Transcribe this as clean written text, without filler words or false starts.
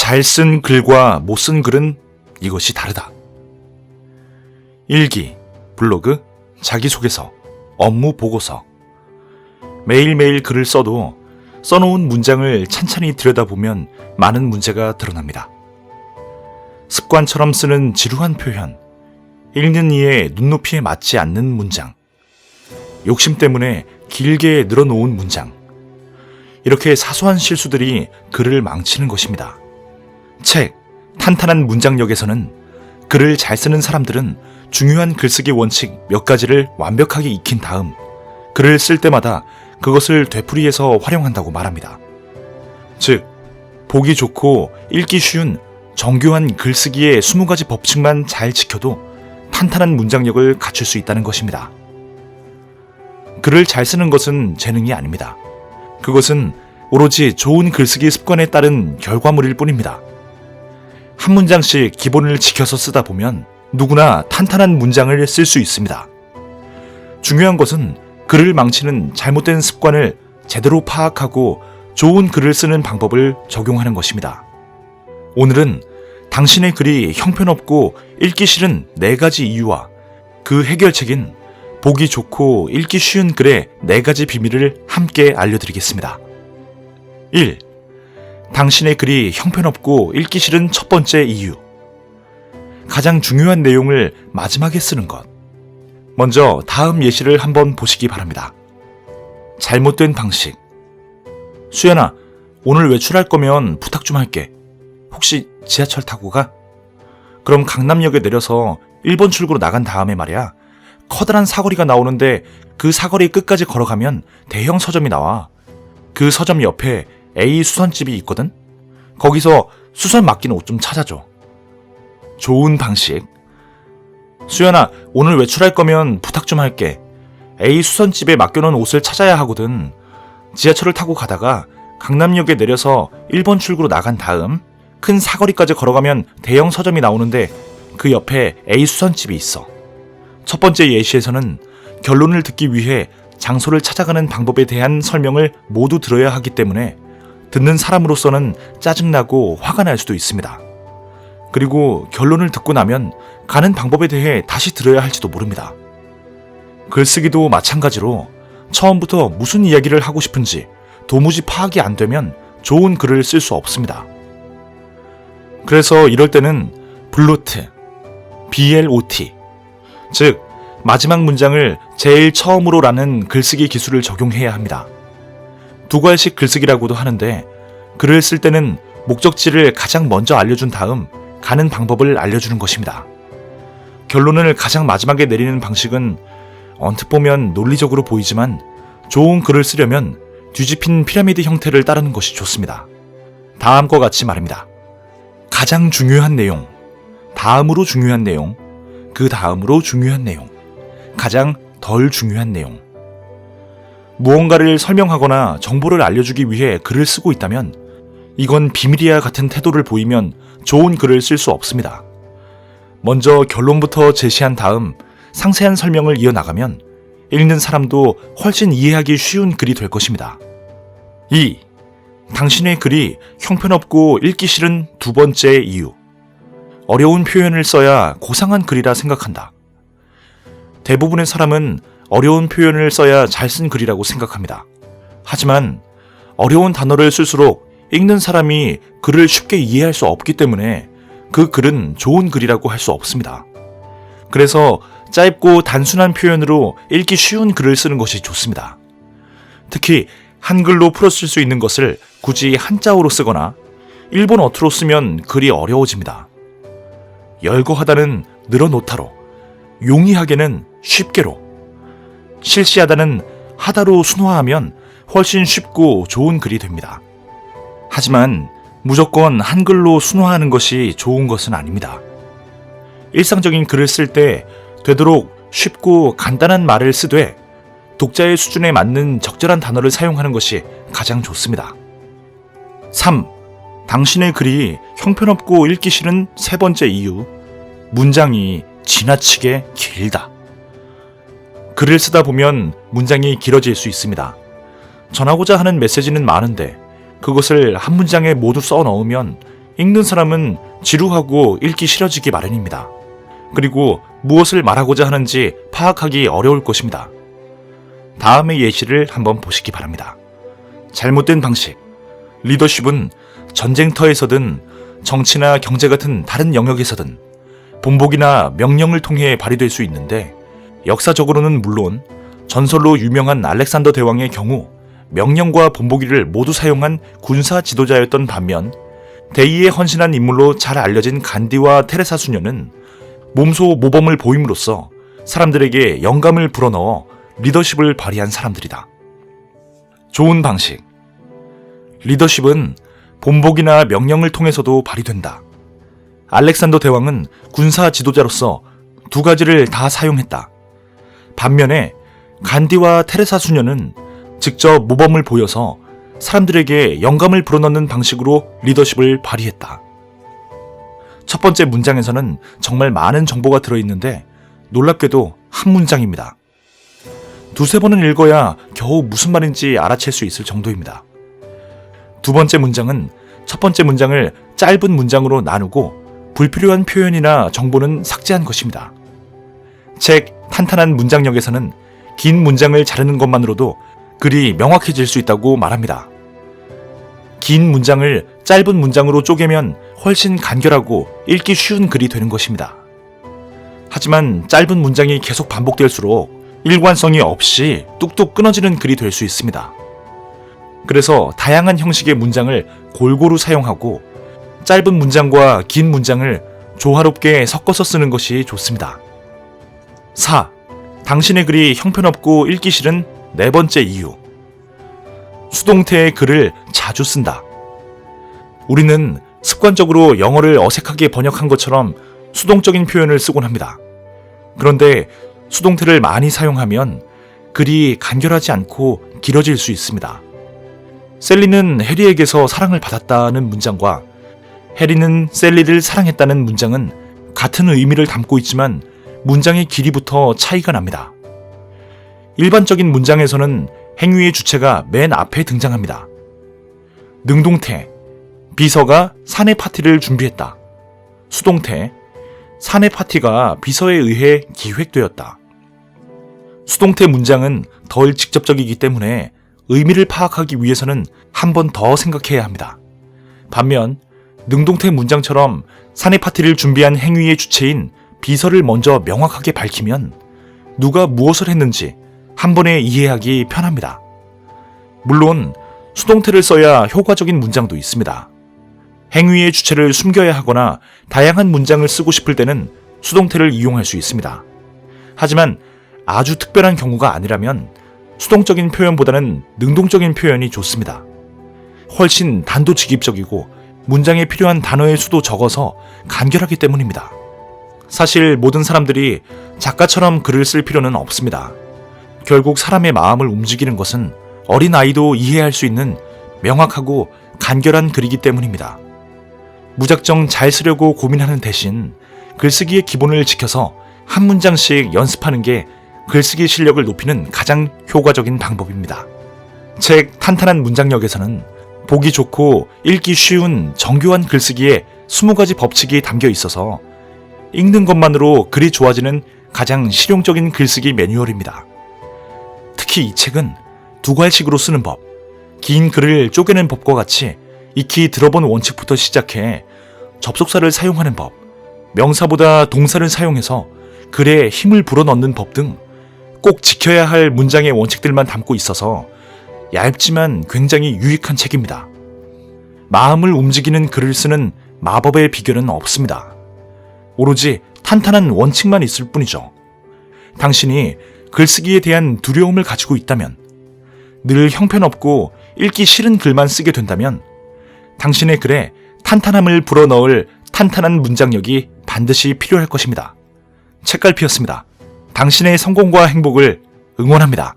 잘 쓴 글과 못 쓴 글은 이것이 다르다. 일기, 블로그, 자기소개서, 업무 보고서. 매일매일 글을 써도 써놓은 문장을 찬찬히 들여다보면 많은 문제가 드러납니다. 습관처럼 쓰는 지루한 표현, 읽는 이의 눈높이에 맞지 않는 문장, 욕심 때문에 길게 늘어놓은 문장. 이렇게 사소한 실수들이 글을 망치는 것입니다. 책, 탄탄한 문장력에서는 글을 잘 쓰는 사람들은 중요한 글쓰기 원칙 몇 가지를 완벽하게 익힌 다음 글을 쓸 때마다 그것을 되풀이해서 활용한다고 말합니다. 즉, 보기 좋고 읽기 쉬운 정교한 글쓰기의 20가지 법칙만 잘 지켜도 탄탄한 문장력을 갖출 수 있다는 것입니다. 글을 잘 쓰는 것은 재능이 아닙니다. 그것은 오로지 좋은 글쓰기 습관에 따른 결과물일 뿐입니다. 한 문장씩 기본을 지켜서 쓰다 보면 누구나 탄탄한 문장을 쓸 수 있습니다. 중요한 것은 글을 망치는 잘못된 습관을 제대로 파악하고 좋은 글을 쓰는 방법을 적용하는 것입니다. 오늘은 당신의 글이 형편없고 읽기 싫은 4가지 이유와 그 해결책인 보기 좋고 읽기 쉬운 글의 4가지 비밀을 함께 알려드리겠습니다. 1. 당신의 글이 형편없고 읽기 싫은 첫 번째 이유. 가장 중요한 내용을 마지막에 쓰는 것. 먼저 다음 예시를 한번 보시기 바랍니다. 잘못된 방식. 수연아, 오늘 외출할 거면 부탁 좀 할게. 혹시 지하철 타고 가? 그럼 강남역에 내려서 1번 출구로 나간 다음에 말이야. 커다란 사거리가 나오는데 그 사거리 끝까지 걸어가면 대형 서점이 나와. 그 서점 옆에 A 수선집이 있거든? 거기서 수선 맡긴 옷 좀 찾아줘. 좋은 방식. 수연아, 오늘 외출할 거면 부탁 좀 할게. A 수선집에 맡겨놓은 옷을 찾아야 하거든. 지하철을 타고 가다가 강남역에 내려서 1번 출구로 나간 다음 큰 사거리까지 걸어가면 대형 서점이 나오는데 그 옆에 A 수선집이 있어. 첫 번째 예시에서는 결론을 듣기 위해 장소를 찾아가는 방법에 대한 설명을 모두 들어야 하기 때문에 듣는 사람으로서는 짜증나고 화가 날 수도 있습니다. 그리고 결론을 듣고 나면 가는 방법에 대해 다시 들어야 할지도 모릅니다. 글쓰기도 마찬가지로 처음부터 무슨 이야기를 하고 싶은지 도무지 파악이 안 되면 좋은 글을 쓸 수 없습니다. 그래서 이럴 때는 블로트, BLOT, 즉 마지막 문장을 제일 처음으로 라는 글쓰기 기술을 적용해야 합니다. 두괄식 글쓰기라고도 하는데 글을 쓸 때는 목적지를 가장 먼저 알려준 다음 가는 방법을 알려주는 것입니다. 결론을 가장 마지막에 내리는 방식은 언뜻 보면 논리적으로 보이지만 좋은 글을 쓰려면 뒤집힌 피라미드 형태를 따르는 것이 좋습니다. 다음과 같이 말입니다. 가장 중요한 내용, 다음으로 중요한 내용, 그 다음으로 중요한 내용, 가장 덜 중요한 내용. 무언가를 설명하거나 정보를 알려주기 위해 글을 쓰고 있다면 이건 비밀이야 같은 태도를 보이면 좋은 글을 쓸 수 없습니다. 먼저 결론부터 제시한 다음 상세한 설명을 이어나가면 읽는 사람도 훨씬 이해하기 쉬운 글이 될 것입니다. 2. 당신의 글이 형편없고 읽기 싫은 두 번째 이유. 어려운 표현을 써야 고상한 글이라 생각한다. 대부분의 사람은 어려운 표현을 써야 잘 쓴 글이라고 생각합니다. 하지만 어려운 단어를 쓸수록 읽는 사람이 글을 쉽게 이해할 수 없기 때문에 그 글은 좋은 글이라고 할 수 없습니다. 그래서 짧고 단순한 표현으로 읽기 쉬운 글을 쓰는 것이 좋습니다. 특히 한글로 풀어쓸 수 있는 것을 굳이 한자어로 쓰거나 일본 어투로 쓰면 글이 어려워집니다. 열거하다는 늘어놓다로, 용이하게는 쉽게로, 실시하다는 하다로 순화하면 훨씬 쉽고 좋은 글이 됩니다. 하지만 무조건 한글로 순화하는 것이 좋은 것은 아닙니다. 일상적인 글을 쓸 때 되도록 쉽고 간단한 말을 쓰되 독자의 수준에 맞는 적절한 단어를 사용하는 것이 가장 좋습니다. 3. 당신의 글이 형편없고 읽기 싫은 세 번째 이유. 문장이 지나치게 길다. 글을 쓰다 보면 문장이 길어질 수 있습니다. 전하고자 하는 메시지는 많은데 그것을 한 문장에 모두 써 넣으면 읽는 사람은 지루하고 읽기 싫어지기 마련입니다. 그리고 무엇을 말하고자 하는지 파악하기 어려울 것입니다. 다음의 예시를 한번 보시기 바랍니다. 잘못된 방식. 리더십은 전쟁터에서든 정치나 경제 같은 다른 영역에서든 본보기나 명령을 통해 발휘될 수 있는데, 역사적으로는 물론 전설로 유명한 알렉산더 대왕의 경우 명령과 본보기를 모두 사용한 군사 지도자였던 반면, 대의에 헌신한 인물로 잘 알려진 간디와 테레사 수녀는 몸소 모범을 보임으로써 사람들에게 영감을 불어넣어 리더십을 발휘한 사람들이다. 좋은 방식. 리더십은 본보기나 명령을 통해서도 발휘된다. 알렉산더 대왕은 군사 지도자로서 두 가지를 다 사용했다. 반면에 간디와 테레사 수녀는 직접 모범을 보여서 사람들에게 영감을 불어넣는 방식으로 리더십을 발휘했다. 첫 번째 문장에서는 정말 많은 정보가 들어있는데 놀랍게도 한 문장입니다. 두세 번은 읽어야 겨우 무슨 말인지 알아챌 수 있을 정도입니다. 두 번째 문장은 첫 번째 문장을 짧은 문장으로 나누고 불필요한 표현이나 정보는 삭제한 것입니다. 책 탄탄한 문장력에서는 긴 문장을 자르는 것만으로도 글이 명확해질 수 있다고 말합니다. 긴 문장을 짧은 문장으로 쪼개면 훨씬 간결하고 읽기 쉬운 글이 되는 것입니다. 하지만 짧은 문장이 계속 반복될수록 일관성이 없이 뚝뚝 끊어지는 글이 될 수 있습니다. 그래서 다양한 형식의 문장을 골고루 사용하고 짧은 문장과 긴 문장을 조화롭게 섞어서 쓰는 것이 좋습니다. 4. 당신의 글이 형편없고 읽기 싫은 네 번째 이유. 수동태의 글을 자주 쓴다. 우리는 습관적으로 영어를 어색하게 번역한 것처럼 수동적인 표현을 쓰곤 합니다. 그런데 수동태를 많이 사용하면 글이 간결하지 않고 길어질 수 있습니다. 셀리는 해리에게서 사랑을 받았다는 문장과 해리는 셀리를 사랑했다는 문장은 같은 의미를 담고 있지만 문장의 길이부터 차이가 납니다. 일반적인 문장에서는 행위의 주체가 맨 앞에 등장합니다. 능동태, 비서가 사내 파티를 준비했다. 수동태, 사내 파티가 비서에 의해 기획되었다. 수동태 문장은 덜 직접적이기 때문에 의미를 파악하기 위해서는 한 번 더 생각해야 합니다. 반면 능동태 문장처럼 사내 파티를 준비한 행위의 주체인 비서를 먼저 명확하게 밝히면 누가 무엇을 했는지 한 번에 이해하기 편합니다. 물론 수동태를 써야 효과적인 문장도 있습니다. 행위의 주체를 숨겨야 하거나 다양한 문장을 쓰고 싶을 때는 수동태를 이용할 수 있습니다. 하지만 아주 특별한 경우가 아니라면 수동적인 표현보다는 능동적인 표현이 좋습니다. 훨씬 단도직입적이고 문장에 필요한 단어의 수도 적어서 간결하기 때문입니다. 사실 모든 사람들이 작가처럼 글을 쓸 필요는 없습니다. 결국 사람의 마음을 움직이는 것은 어린아이도 이해할 수 있는 명확하고 간결한 글이기 때문입니다. 무작정 잘 쓰려고 고민하는 대신 글쓰기의 기본을 지켜서 한 문장씩 연습하는 게 글쓰기 실력을 높이는 가장 효과적인 방법입니다. 책 탄탄한 문장력에서는 보기 좋고 읽기 쉬운 정교한 글쓰기에 20가지 법칙이 담겨 있어서 읽는 것만으로 글이 좋아지는 가장 실용적인 글쓰기 매뉴얼입니다. 특히 이 책은 두괄식으로 쓰는 법, 긴 글을 쪼개는 법과 같이 익히 들어본 원칙부터 시작해 접속사를 사용하는 법, 명사보다 동사를 사용해서 글에 힘을 불어넣는 법 등 꼭 지켜야 할 문장의 원칙들만 담고 있어서 얇지만 굉장히 유익한 책입니다. 마음을 움직이는 글을 쓰는 마법의 비결은 없습니다. 오로지 탄탄한 원칙만 있을 뿐이죠. 당신이 글쓰기에 대한 두려움을 가지고 있다면, 늘 형편없고 읽기 싫은 글만 쓰게 된다면 당신의 글에 탄탄함을 불어넣을 탄탄한 문장력이 반드시 필요할 것입니다. 책갈피였습니다. 당신의 성공과 행복을 응원합니다.